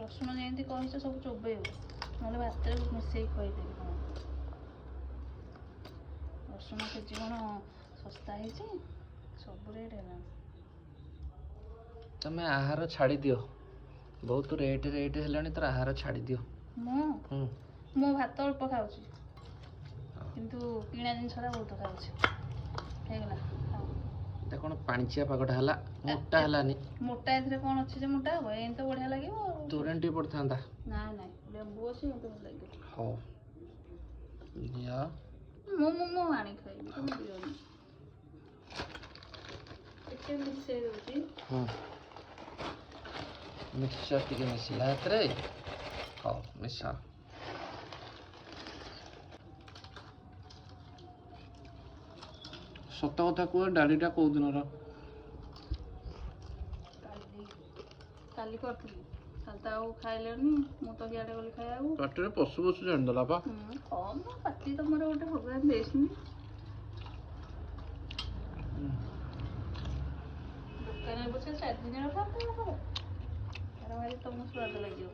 ରସୁଣ ଯେମିତି କହିଛ ସବୁ ଚୋବେଇବ, ନହେଲେ ଭାତରେ ମିଶେଇକି ଖୁଆଇଦେବି। ହଁ, ରସୁଣ କେଜି କ'ଣ ଶସ୍ତା ହେଇଛି, ସବୁ ରେଟ୍ ହେଲାଣି। ତମେ ଆହାର ଛାଡ଼ି ଦିଅ, ବହୁତ ରେଟ୍ ହେଲାଣି, ତୋର ଆହାର ଛାଡ଼ି ଦିଅ। ମୁଁ ଭାତ ଅଳ୍ପ ଖାଉଛି, କିନ୍ତୁ କିଣା ଜିନିଷଟା ବହୁତ ଖାଉଛି। ହେଇଗଲା। এটা କ'ଣ ପାଣିଚିଆ ପାଗଟା ହେଲା, ମୋଟା ହେଲାନି। ମୋଟା ଏଥିରେ କ'ଣ ଅଛି ଯେ ମୋଟା ହବ? ଏମିତି ତ ବଢ଼ିଆ ଲାଗିବ ଆଉ। ତୋରାଣି ଟିକେ ପଡ଼ିଥାନ୍ତା। ନାଇଁ ଲେମ୍ବୁ ଅଛି, ମୋତେ ଭଲ ଲାଗିବ। ହଉ ଦିଅ। ମୁଁ ଆଣି ଖାଇବି, ତମେ ଦିଅନି। ଟିକେ ମିଶେଇ ଦେଉଛି। ମିକ୍ସଚର ଟିକେ ମିଶିଲା ଏଥିରେ। ହଉ ମିଶା। ସତ କଥା କୁହ, ଡାଲିଟା କୋଉ ଦିନର? କାଲି କରିଥିଲି। କାଲି ତ ଆଉ ଖାଇଲେନି, ମୁଁ ତ ଇଆଡ଼େ ଗଲି ଖାଇବାକୁ। ପାଟିରେ ପଶୁ ଜାଣିଦେଲା ପା। କମ୍ ପାଟି ତମର ଗୋଟେ ଭଗବାନ ଦେଇଛନ୍ତି। ଦୋକାନରେ ବସେ 4 ଦିନ ରଖାନ୍ତି ତାର ଭାରି ତମକୁ ସ୍ୱାଦ ଲାଗିବ।